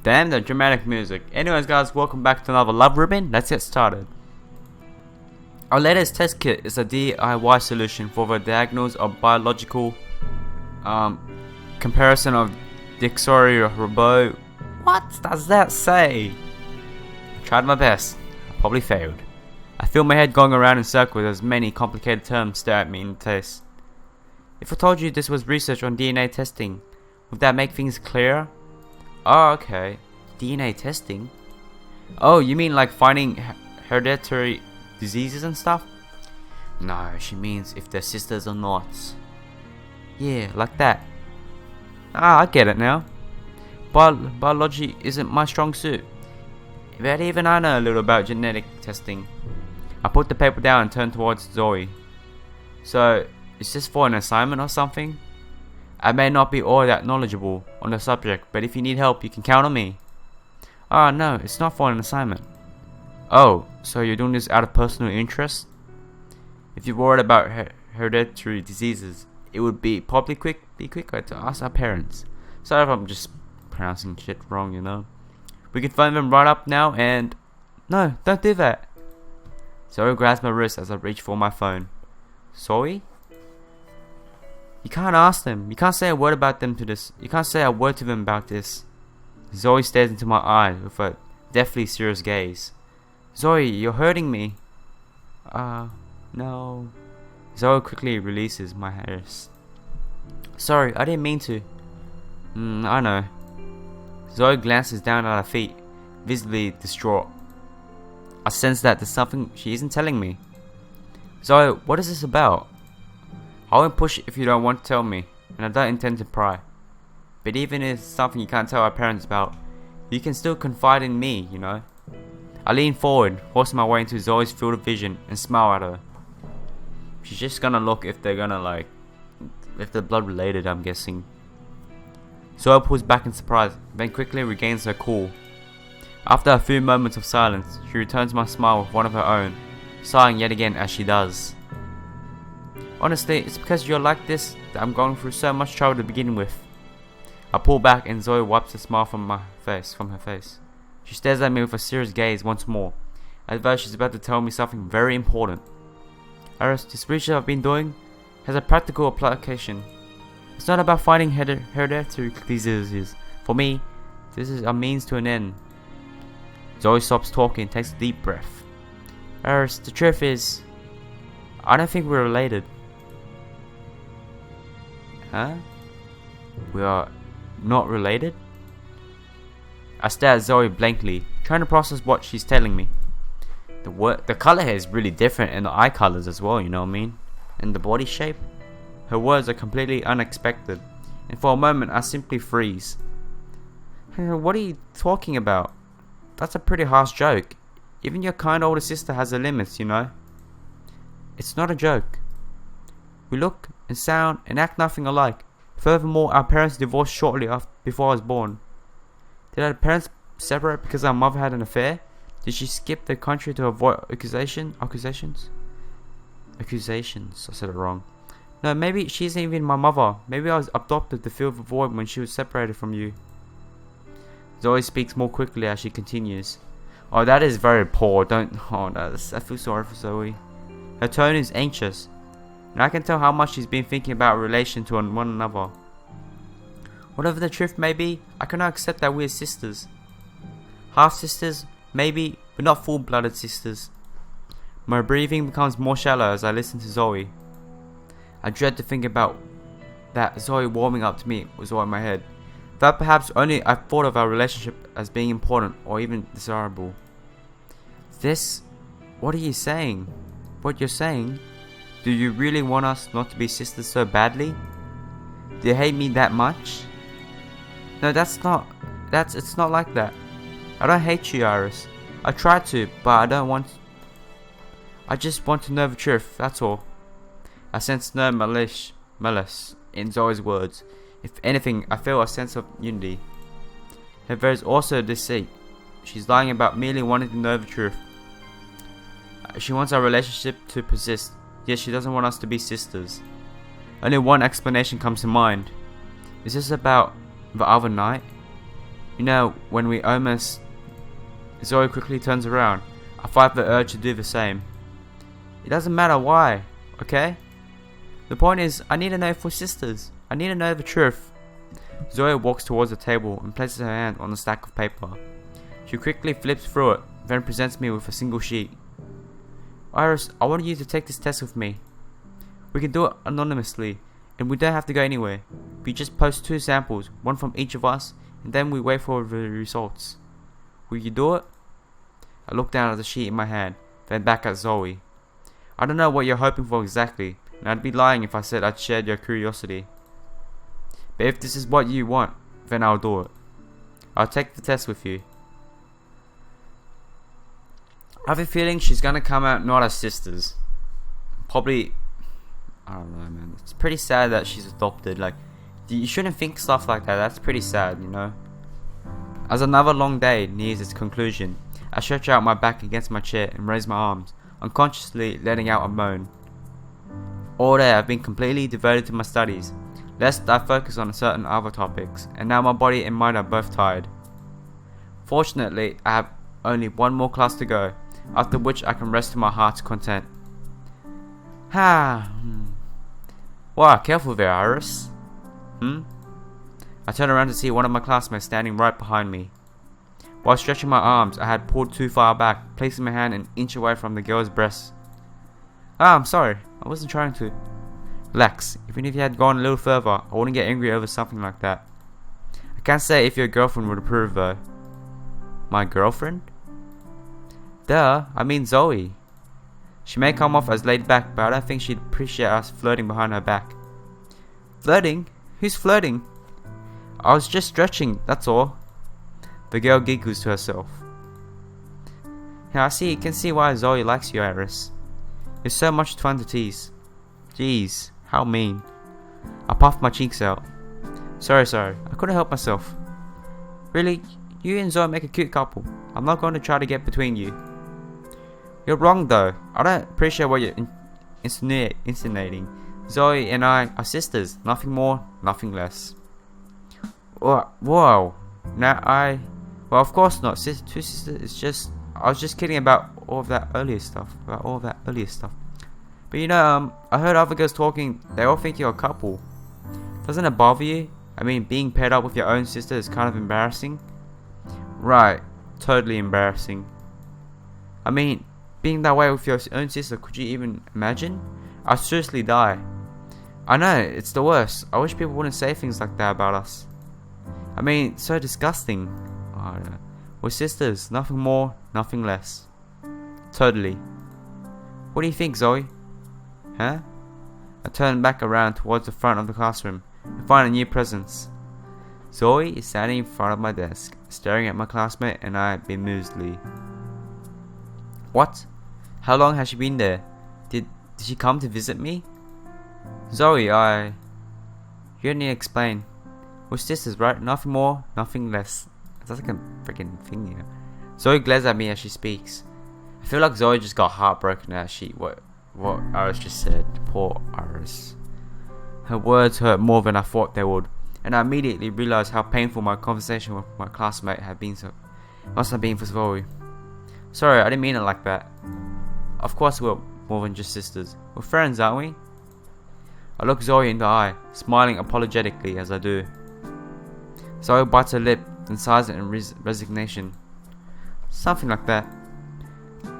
Damn the dramatic music. Anyways guys, welcome back to another Love Ribbon. Let's get started. Our latest test kit is a DIY solution for the diagnosis of biological comparison of dextrorobot. What does that say? I tried my best. I probably failed. I feel my head going around in circles as many complicated terms stare at me in the face. If I told you this was research on DNA testing, would that make things clearer? Oh, okay. DNA testing? Oh, you mean like finding hereditary diseases and stuff? No, she means if they're sisters or not. Yeah, like that. Ah, I get it now. Biology isn't my strong suit. But even I know a little about genetic testing. I put the paper down and turned towards Zoe. So, is this for an assignment or something? I may not be all that knowledgeable on the subject, but if you need help, you can count on me. Ah, no, it's not for an assignment. Oh, so you're doing this out of personal interest? If you're worried about hereditary diseases, it would be probably be quicker to ask our parents. Sorry if I'm just pronouncing shit wrong, you know. We can phone them right up now and... No, don't do that. Zoe grabs my wrist as I reach for my phone. Zoe? You can't ask them. You can't say a word about them to this. You can't say a word to them about this. Zoe stares into my eyes with a deathly serious gaze. Zoe, you're hurting me. No. Zoe quickly releases my wrist. Sorry, I didn't mean to. I know. Zoe glances down at her feet, visibly distraught. I sense that there's something she isn't telling me. Zoe, what is this about? I won't push if you don't want to tell me, and I don't intend to pry. But even if it's something you can't tell our parents about, you can still confide in me, you know. I lean forward, forcing my way into Zoe's field of vision, and smile at her. She's just gonna look if they're gonna if they're blood related, I'm guessing. Zoe pulls back in surprise, then quickly regains her cool. After a few moments of silence, she returns my smile with one of her own, sighing yet again as she does. Honestly, it's because you're like this that I'm going through so much trouble to begin with. I pull back and Zoe wipes a smile from her face. She stares at me with a serious gaze once more, as though she's about to tell me something very important. Iris, this research I've been doing has a practical application. It's not about finding hereditary diseases. For me, this is a means to an end. Zoe stops talking and takes a deep breath. Iris, the truth is, I don't think we're related. Huh? We are not related? I stare at Zoe blankly, trying to process what she's telling me. The color here is really different, and the eye colors as well, you know what I mean? And the body shape. Her words are completely unexpected, and for a moment I simply freeze. What are you talking about? That's a pretty harsh joke. Even your kind older sister has her limits, you know? It's not a joke. We look and sound and act nothing alike. Furthermore, our parents divorced shortly before I was born. Did our parents separate because our mother had an affair? Did she skip the country to avoid accusations? Accusations, I said it wrong. No, maybe she isn't even my mother. Maybe I was adopted to fill the void when she was separated from you. Zoe speaks more quickly as she continues. Oh, that is very poor. I feel sorry for Zoe. Her tone is anxious, and I can tell how much she's been thinking about relation to one another. Whatever the truth may be, I cannot accept that we're sisters. Half sisters, maybe, but not full-blooded sisters. My breathing becomes more shallow as I listen to Zoe. I dread to think about that Zoe warming up to me was all in my head. That perhaps only I thought of our relationship as being important or even desirable. What are you saying? What you're saying? Do you really want us not to be sisters so badly? Do you hate me that much? No, it's not like that. I don't hate you, Iris. I try to, but I just want to know the truth, that's all. I sense no malice in Zoe's words. If anything, I feel a sense of unity. But there is also deceit. She's lying about merely wanting to know the truth. She wants our relationship to persist, yet she doesn't want us to be sisters. Only one explanation comes to mind. Is this about the other night? You know, when we almost... Zoe quickly turns around. I fight the urge to do the same. It doesn't matter why, okay? The point is, I need to know if we're sisters. I need to know the truth. Zoe walks towards the table and places her hand on the stack of paper. She quickly flips through it, then presents me with a single sheet. Iris, I want you to take this test with me. We can do it anonymously, and we don't have to go anywhere. We just post 2 samples, one from each of us, and then we wait for the results. Will you do it? I look down at the sheet in my hand, then back at Zoe. I don't know what you're hoping for exactly, and I'd be lying if I said I'd shared your curiosity. But if this is what you want, then I'll do it. I'll take the test with you. I have a feeling she's gonna come out not as sisters. Probably, I don't know, man. It's pretty sad that she's adopted. Like, you shouldn't think stuff like that. That's pretty sad, you know. As another long day nears its conclusion, I stretch out my back against my chair and raise my arms, unconsciously letting out a moan. All day I've been completely devoted to my studies, lest I focus on certain other topics, and now my body and mind are both tired. Fortunately, I have only one more class to go, after which I can rest to my heart's content. Wow, careful there, Iris. I turn around to see one of my classmates standing right behind me. While stretching my arms, I had pulled too far back, placing my hand an inch away from the girl's breast. I'm sorry, I wasn't trying to. Relax, even if you had gone a little further, I wouldn't get angry over something like that. I can't say if your girlfriend would approve though. My girlfriend? Duh, I mean Zoe. She may come off as laid back, but I don't think she'd appreciate us flirting behind her back. Flirting? Who's flirting? I was just stretching, that's all. The girl giggles to herself. Yeah, you can see why Zoe likes you, Iris. You're so much fun to tease. Jeez, how mean. I puffed my cheeks out. Sorry, I couldn't help myself. Really, you and Zoe make a cute couple. I'm not going to try to get between you. You're wrong though. I don't appreciate what you're insinuating. Zoe and I are sisters. Nothing more, nothing less. Whoa. Well, of course not. Two sisters, it's just... I was just kidding about all of that earlier stuff. But you know, I heard other girls talking. They all think you're a couple. Doesn't it bother you? I mean, being paired up with your own sister is kind of embarrassing. Right. Totally embarrassing. I mean, being that way with your own sister, could you even imagine? I'd seriously die. I know, it's the worst. I wish people wouldn't say things like that about us. I mean, it's so disgusting. Oh, yeah. We're sisters, nothing more, nothing less. Totally. What do you think, Zoe? Huh? I turn back around towards the front of the classroom and find a new presence. Zoe is standing in front of my desk, staring at my classmate and I bemusedly. What? How long has she been there? Did she come to visit me? Zoe, You don't need to explain. We're sisters, right? Nothing more, nothing less. That's like a freaking thing here. Zoe glares at me as she speaks. I feel like Zoe just got heartbroken as what Iris just said. Poor Iris. Her words hurt more than I thought they would, and I immediately realized how painful my conversation with my classmate must have been for Zoe. Sorry, I didn't mean it like that. Of course we're more than just sisters. We're friends, aren't we? I look Zoe in the eye, smiling apologetically as I do. Zoe bites her lip, then sighs in resignation. Something like that.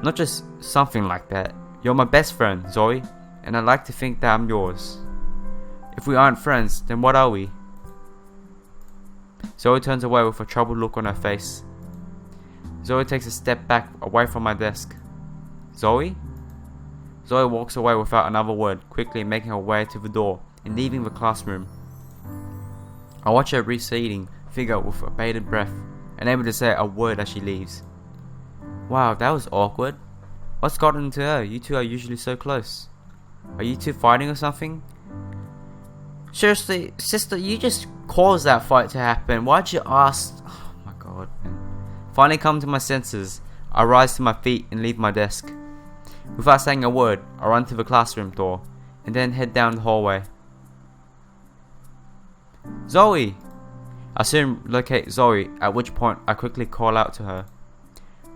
Not just something like that. You're my best friend, Zoe, and I'd like to think that I'm yours. If we aren't friends, then what are we? Zoe turns away with a troubled look on her face. Zoe takes a step back away from my desk. Zoe? Zoe walks away without another word, quickly making her way to the door and leaving the classroom. I watch her receding figure with a bated breath, unable to say a word as she leaves. Wow, that was awkward. What's gotten into her? You two are usually so close. Are you two fighting or something? Seriously, sister, you just caused that fight to happen. Why'd you ask? Oh my god, man. Finally come to my senses, I rise to my feet and leave my desk. Without saying a word, I run to the classroom door, and then head down the hallway. Zoe! I soon locate Zoe, at which point I quickly call out to her.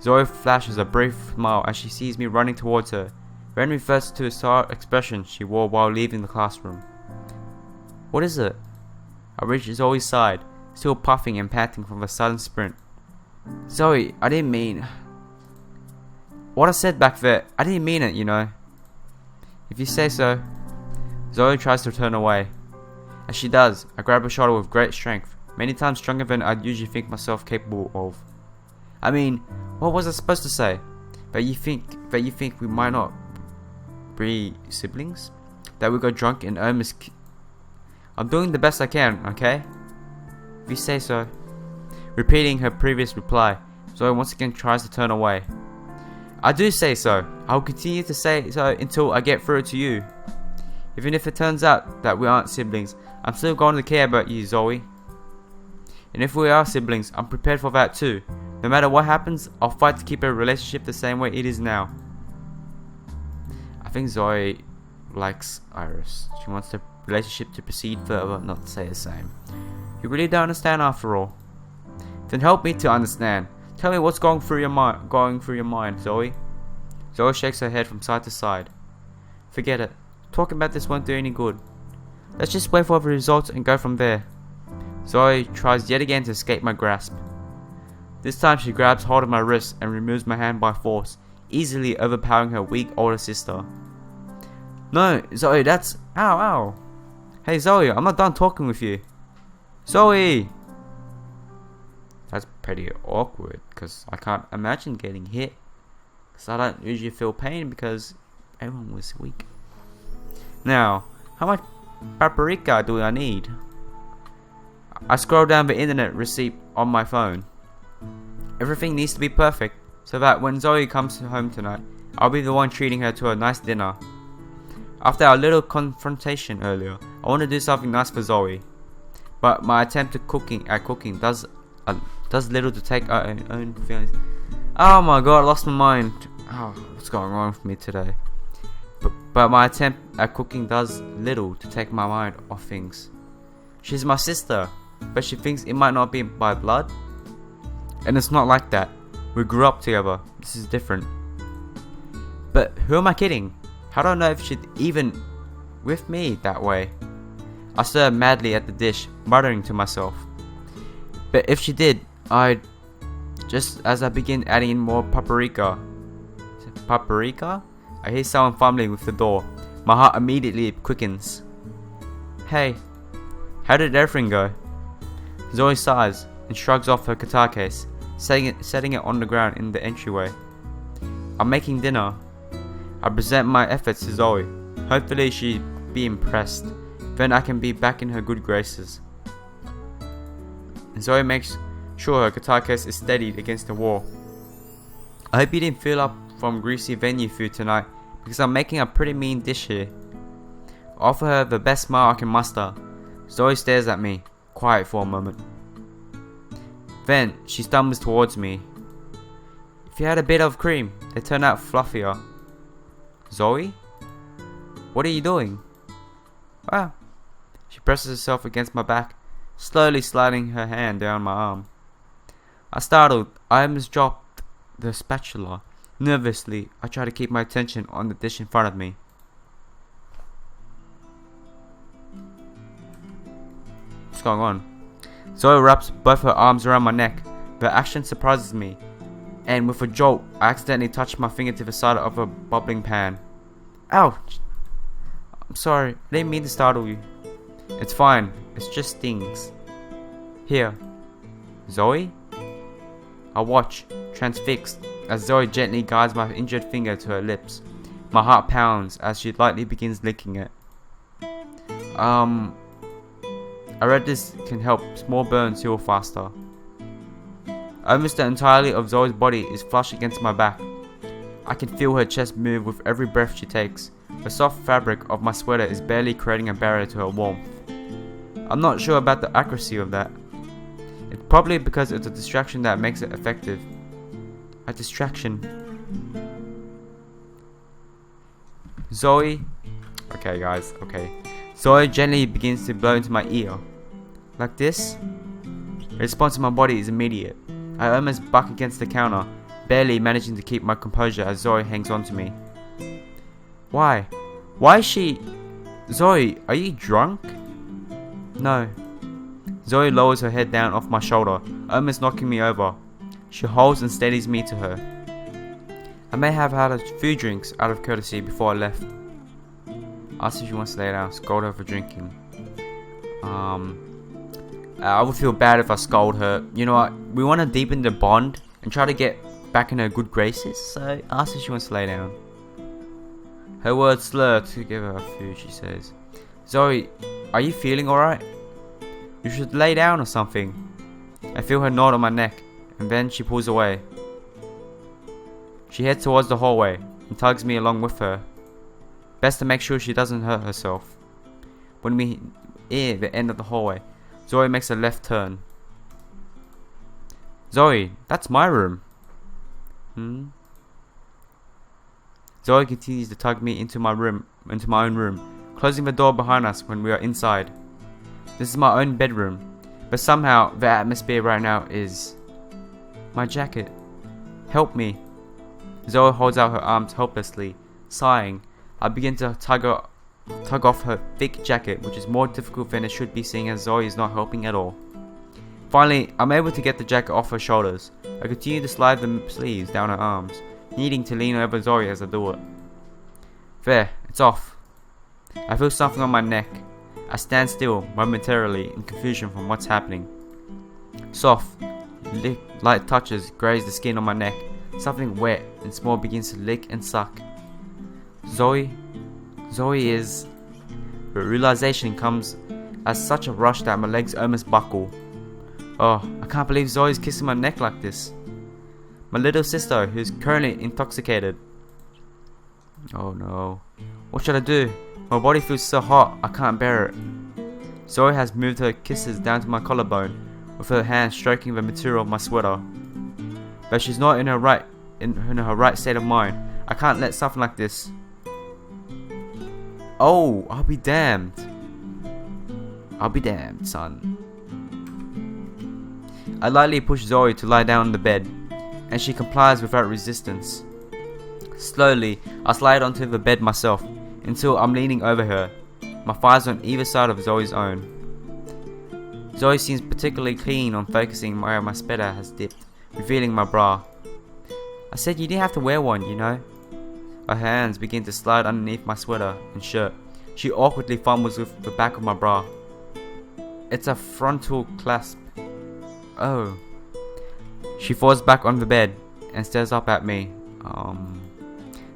Zoe flashes a brief smile as she sees me running towards her, then refers to a sour expression she wore while leaving the classroom. What is it? I reach Zoe's side, still puffing and panting from a sudden sprint. Zoe, I didn't mean... What I said back there, I didn't mean it, you know. If you say so. Zoe tries to turn away. As she does, I grab her shoulder with great strength, many times stronger than I'd usually think myself capable of. I mean, what was I supposed to say? That you think we might not be siblings? That we got drunk and almost... I'm doing the best I can, okay? If you say so. Repeating her previous reply, Zoe once again tries to turn away. I do say so. I'll continue to say so until I get through to you. Even if it turns out that we aren't siblings, I'm still going to care about you, Zoe. And if we are siblings, I'm prepared for that too. No matter what happens, I'll fight to keep our relationship the same way it is now. I think Zoe likes Iris. She wants the relationship to proceed further, not to say the same. You really don't understand after all. Then help me to understand. Tell me what's going through your mind, Zoe. Zoe shakes her head from side to side. Forget it. Talking about this won't do any good. Let's just wait for the results and go from there. Zoe tries yet again to escape my grasp. This time she grabs hold of my wrist and removes my hand by force, easily overpowering her weak older sister. No, Zoe, that's... Ow, ow. Hey Zoe, I'm not done talking with you. Zoe! That's pretty awkward, because I can't imagine getting hit. Because I don't usually feel pain because everyone was weak. Now, how much paprika do I need? I scroll down the internet receipt on my phone. Everything needs to be perfect, so that when Zoe comes home tonight, I'll be the one treating her to a nice dinner. After our little confrontation earlier, I want to do something nice for Zoe. But my attempt at cooking does little to take our own feelings. Oh my god, I lost my mind. Oh, what's going on with me today? But my attempt at cooking does little to take my mind off things. She's my sister, but she thinks it might not be by blood. And it's not like that. We grew up together. This is different. But who am I kidding? How do I know if she'd even with me that way? I stare madly at the dish, muttering to myself. But if she did, I'd... Just as I begin adding in more paprika. Paprika? I hear someone fumbling with the door. My heart immediately quickens. Hey, how did everything go? Zoe sighs and shrugs off her guitar case, setting it on the ground in the entryway. I'm making dinner. I present my efforts to Zoe. Hopefully she'll be impressed. Then I can be back in her good graces. And Zoe makes sure her guitar case is steadied against the wall. I hope you didn't fill up from greasy venue food tonight, because I'm making a pretty mean dish here. I offer her the best smile I can muster. Zoe stares at me, quiet for a moment. Then she stumbles towards me. If you had a bit of cream, they turn out fluffier. Zoe? What are you doing? Ah. She presses herself against my back, slowly sliding her hand down my arm. Startled, I almost dropped the spatula. Nervously, I try to keep my attention on the dish in front of me. What's going on? Zoe wraps both her arms around my neck. The action surprises me, and with a jolt, I accidentally touch my finger to the side of a bubbling pan. Ouch! I'm sorry, I didn't mean to startle you. It's fine, it's just stings. Here. Zoe? I watch, transfixed, as Zoe gently guides my injured finger to her lips. My heart pounds as she lightly begins licking it. I read this can help small burns heal faster. Almost entirely of Zoe's body is flush against my back. I can feel her chest move with every breath she takes. The soft fabric of my sweater is barely creating a barrier to her warmth. I'm not sure about the accuracy of that. It's probably because it's a distraction that makes it effective. A distraction. Zoe... Okay guys, okay. Zoe gently begins to blow into my ear. Like this? The response in my body is immediate. I almost buck against the counter, barely managing to keep my composure as Zoe hangs on to me. Why? Why is she... Zoe, are you drunk? No. Zoe lowers her head down off my shoulder, almost knocking me over. She holds and steadies me to her. I may have had a few drinks out of courtesy before I left. Asked if she wants to lay down, scold her for drinking. I would feel bad if I scold her. You know what? We want to deepen the bond and try to get back in her good graces, so ask if she wants to lay down. Her words slur to give her food, she says. Zoe, are you feeling alright? You should lay down or something. I feel her nod on my neck, and then she pulls away. She heads towards the hallway and tugs me along with her. Best to make sure she doesn't hurt herself. When we near the end of the hallway, Zoe makes a left turn. Zoe, that's my room. Zoe continues to tug me into my own room, closing the door behind us when we are inside. This is my own bedroom, but somehow the atmosphere right now is... My jacket. Help me. Zoe holds out her arms helplessly, sighing. I begin to tug off her thick jacket, which is more difficult than it should be, seeing as Zoe is not helping at all. Finally, I'm able to get the jacket off her shoulders. I continue to slide the sleeves down her arms, needing to lean over Zoe as I do it. There, it's off. I feel something on my neck. I stand still, momentarily, in confusion from what's happening. Soft, light touches graze the skin on my neck. Something wet and small begins to lick and suck. Zoe is... The realization comes as such a rush that my legs almost buckle. Oh, I can't believe Zoe's kissing my neck like this. My little sister, who's currently intoxicated. Oh no. What should I do? My body feels so hot, I can't bear it. Zoe has moved her kisses down to my collarbone, with her hand stroking the material of my sweater. But she's not in her right state of mind. I can't let something like this. Oh, I'll be damned. I'll be damned, son. I lightly push Zoe to lie down on the bed, and she complies without resistance. Slowly, I slide onto the bed myself, until I'm leaning over her, my thighs on either side of Zoe's own. Zoe seems particularly keen on focusing where my sweater has dipped, revealing my bra. I said you didn't have to wear one, you know. Her hands begin to slide underneath my sweater and shirt. She awkwardly fumbles with the back of my bra. It's a frontal clasp. Oh. She falls back on the bed and stares up at me.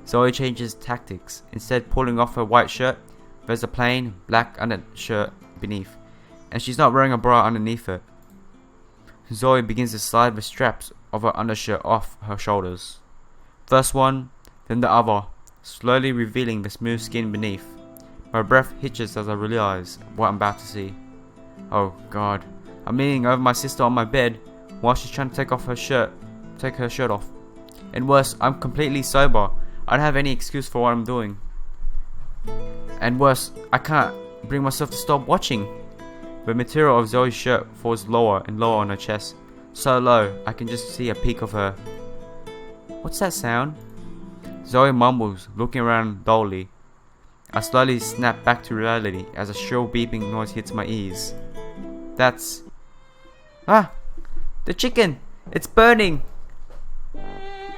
Zoe changes tactics. Instead pulling off her white shirt, there's a plain black undershirt beneath, and she's not wearing a bra underneath it. Zoe begins to slide the straps of her undershirt off her shoulders. First one, then the other, slowly revealing the smooth skin beneath. My breath hitches as I realize what I'm about to see. Oh god. I'm leaning over my sister on my bed while she's trying to take her shirt off. And worse, I'm completely sober. I don't have any excuse for what I'm doing. And worse, I can't bring myself to stop watching. The material of Zoe's shirt falls lower and lower on her chest. So low, I can just see a peek of her. What's that sound? Zoe mumbles, looking around dully. I slowly snap back to reality as a shrill beeping noise hits my ears. That's... Ah! The chicken! It's burning!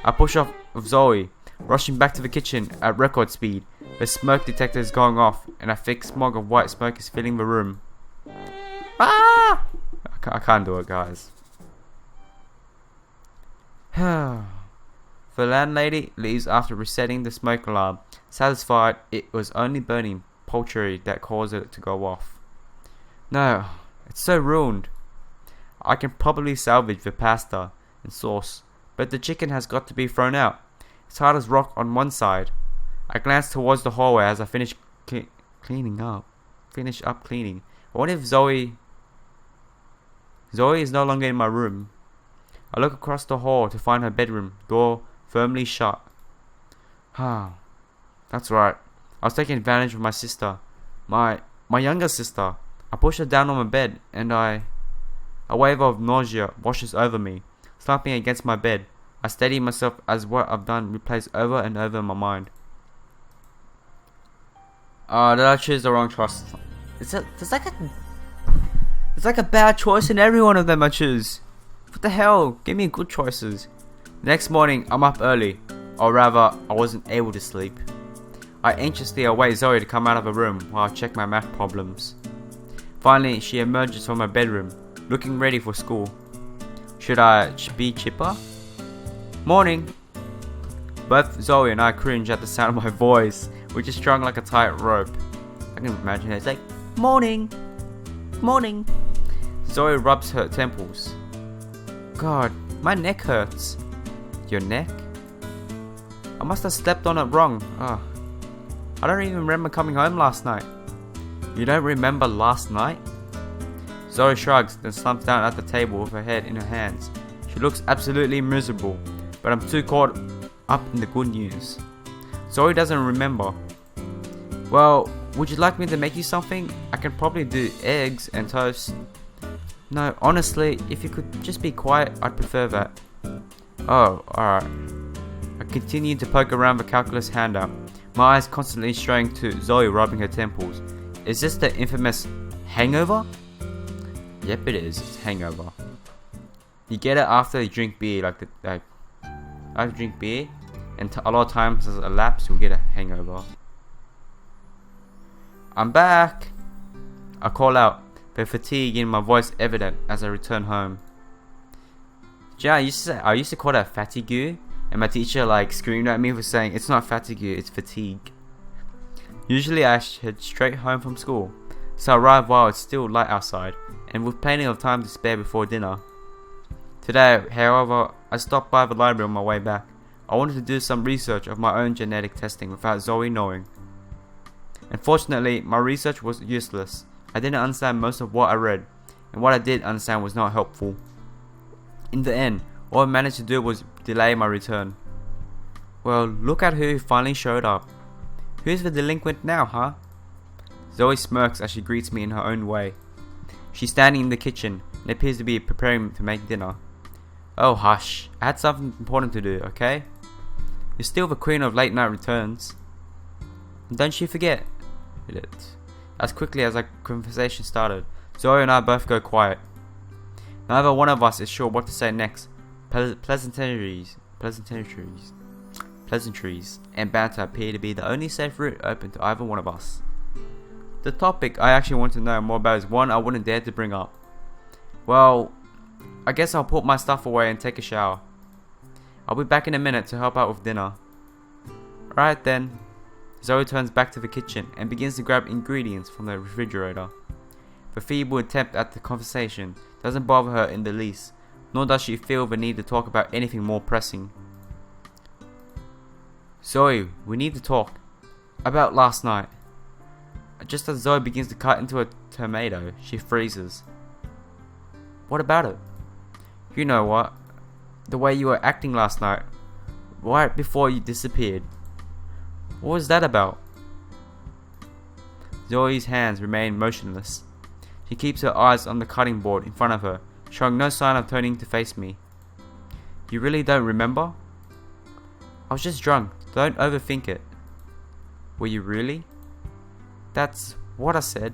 I push off of Zoe, rushing back to the kitchen at record speed. The smoke detector is going off, and a thick smog of white smoke is filling the room. Ah! I can't do it, guys. The landlady leaves after resetting the smoke alarm, satisfied it was only burning poultry that caused it to go off. No, it's so ruined. I can probably salvage the pasta and sauce, but the chicken has got to be thrown out. It's hard as rock on one side. I glance towards the hallway as I finish cleaning. I wonder if Zoe is no longer in my room. I look across the hall to find her bedroom door firmly shut. That's right. I was taking advantage of my sister. My younger sister. I pushed her down on my bed and I A wave of nausea washes over me. Slumping against my bed, I steady myself as what I've done replays over and over in my mind. Did I choose the wrong choice? There's like a bad choice in every one of them I choose. What the hell? Give me good choices. Next morning, I'm up early. Or rather, I wasn't able to sleep. I anxiously await Zoe to come out of her room while I check my math problems. Finally, she emerges from her bedroom, looking ready for school. Should I be chipper? Morning! Both Zoe and I cringe at the sound of my voice, which is strung like a tight rope. I can imagine her. It's like, morning! Morning! Zoe rubs her temples. God, my neck hurts. Your neck? I must have slept on it wrong. I don't even remember coming home last night. You don't remember last night? Zoe shrugs, then slumps down at the table with her head in her hands. She looks absolutely miserable, but I'm too caught up in the good news. Zoe doesn't remember. Well, would you like me to make you something? I can probably do eggs and toast. No, honestly, if you could just be quiet, I'd prefer that. Oh, alright. I continue to poke around the calculus handout, my eyes constantly straying to Zoe rubbing her temples. Is this the infamous hangover? Yep, it is. It's hangover. You get it after you drink beer, I drink beer, and a lot of times as it elapses, you'll get a hangover. I'm back! I call out, the fatigue in my voice evident as I return home. Yeah, I used to call that fatigue, and my teacher screamed at me for saying it's not fatigue, it's fatigue. Usually I head straight home from school, so I arrive while it's still light outside, and with plenty of time to spare before dinner. Today, however, I stopped by the library on my way back. I wanted to do some research of my own genetic testing without Zoe knowing. Unfortunately, my research was useless. I didn't understand most of what I read, and what I did understand was not helpful. In the end, all I managed to do was delay my return. Well, look at who finally showed up. Who's the delinquent now, huh? Zoe smirks as she greets me in her own way. She's standing in the kitchen and appears to be preparing to make dinner. Oh hush, I had something important to do, okay? You're still the queen of late night returns. And don't you forget it. As quickly as our conversation started, Zoe and I both go quiet. Neither one of us is sure what to say next. Pleasantries, and banter appear to be the only safe route open to either one of us. The topic I actually want to know more about is one I wouldn't dare to bring up. Well, I guess I'll put my stuff away and take a shower. I'll be back in a minute to help out with dinner. Alright then. Zoe turns back to the kitchen and begins to grab ingredients from the refrigerator. The feeble attempt at the conversation doesn't bother her in the least, nor does she feel the need to talk about anything more pressing. Zoe, we need to talk. About last night. Just as Zoe begins to cut into a tomato, she freezes. What about it? You know what? The way you were acting last night, right before you disappeared. What was that about? Zoe's hands remain motionless. She keeps her eyes on the cutting board in front of her, showing no sign of turning to face me. You really don't remember? I was just drunk. Don't overthink it. Were you really? That's what I said.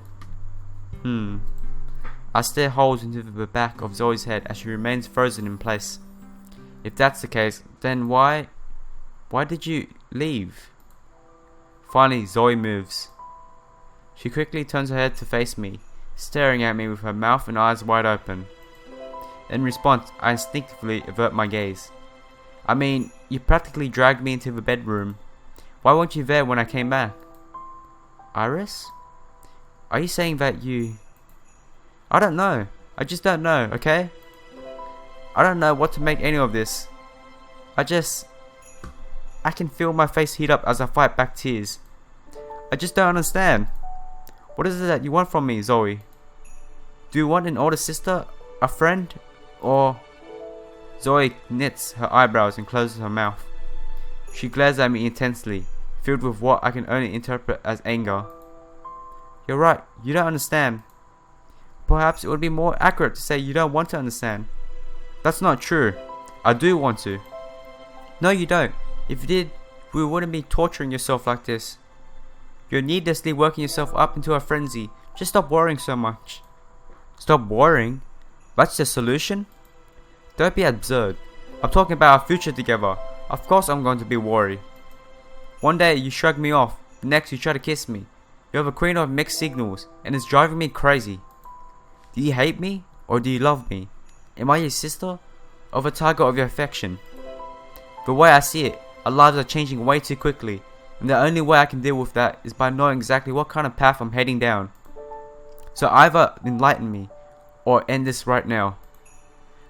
I stare holes into the back of Zoe's head as she remains frozen in place. If that's the case, then why did you leave? Finally, Zoe moves. She quickly turns her head to face me, staring at me with her mouth and eyes wide open. In response, I instinctively avert my gaze. I mean, you practically dragged me into the bedroom. Why weren't you there when I came back? Iris? Are you saying that you... I don't know. I just don't know, okay? I don't know what to make any of this. I can feel my face heat up as I fight back tears. I just don't understand. What is it that you want from me, Zoe? Do you want an older sister? A friend? Or... Zoe knits her eyebrows and closes her mouth. She glares at me intensely, filled with what I can only interpret as anger. You're right, you don't understand. perhaps it would be more accurate to say you don't want to understand. That's not true. I do want to. No, you don't. If you did, we wouldn't be torturing yourself like this. You're needlessly working yourself up into a frenzy. Just stop worrying so much. Stop worrying? That's the solution? Don't be absurd. I'm talking about our future together. Of course I'm going to be worried. One day you shrug me off. The next you try to kiss me. You have a queen of mixed signals, and it's driving me crazy. Do you hate me, or do you love me? Am I your sister, or the target of your affection? The way I see it, our lives are changing way too quickly, and the only way I can deal with that is by knowing exactly what kind of path I'm heading down. So either enlighten me, or end this right now.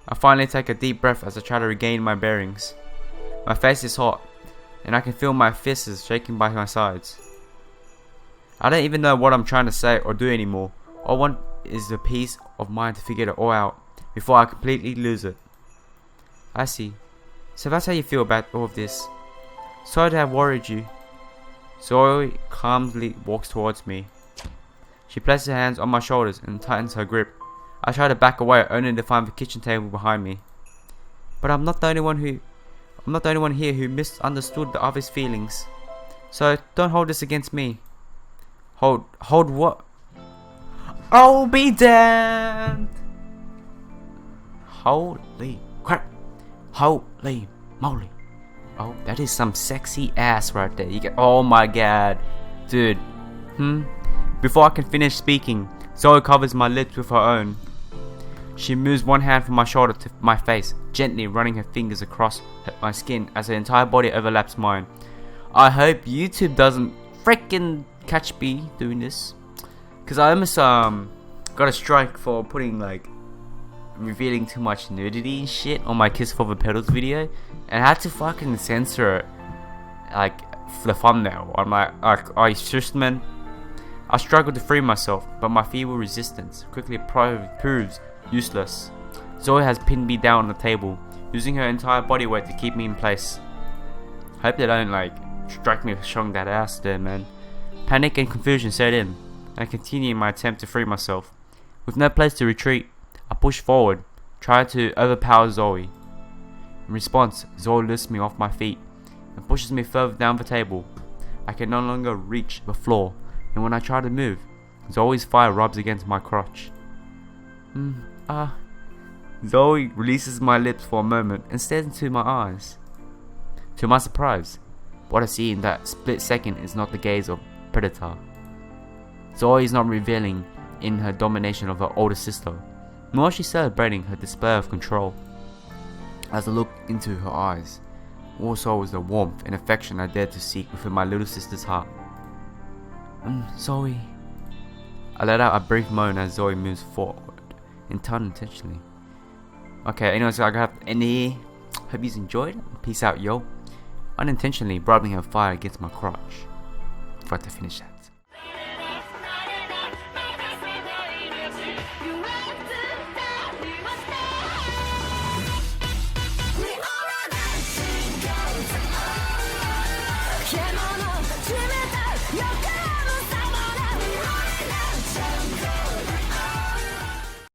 I finally take a deep breath as I try to regain my bearings. My face is hot, and I can feel my fists shaking by my sides. I don't even know what I'm trying to say or do anymore. All I want is the peace of mind to figure it all out before I completely lose it. I see. So that's how you feel about all of this. Sorry to have worried you. Zoe calmly walks towards me. She places her hands on my shoulders and tightens her grip. I try to back away, only to find the kitchen table behind me. But I'm not the only one here who misunderstood the other's feelings. So don't hold this against me. Hold what? I'll be damned! Holy crap! Holy moly! Oh, that is some sexy ass right there. You get. Oh my god, dude. Before I can finish speaking, Zoe covers my lips with her own. She moves one hand from my shoulder to my face, gently running her fingers across my skin as her entire body overlaps mine. I hope YouTube doesn't freaking catch me doing this, cause I almost got a strike for putting revealing too much nudity and shit on my Kiss for the Pedals video, and I had to fucking censor it, for the thumbnail. I'm like, are you serious, man? I struggled to free myself, but my feeble resistance quickly proves useless. Zoe has pinned me down on the table, using her entire body weight to keep me in place. Hope they don't strike me for showing that ass there, man. Panic and confusion set in, and I continue my attempt to free myself. With no place to retreat, I push forward, trying to overpower Zoe. In response, Zoe lifts me off my feet and pushes me further down the table. I can no longer reach the floor, and when I try to move, Zoe's fire rubs against my crotch. Zoe releases my lips for a moment and stares into my eyes. To my surprise, what I see in that split second is not the gaze of predator. Zoe is not revealing in her domination of her older sister, nor is she celebrating her display of control. As I look into her eyes, also was the warmth and affection I dared to seek within my little sister's heart. Zoe. I let out a brief moan as Zoe moves forward, unintentionally. Okay, anyways, I have any. Hope you enjoyed. Peace out, yo. Unintentionally rubbing her fire against my crotch. Before I finish that.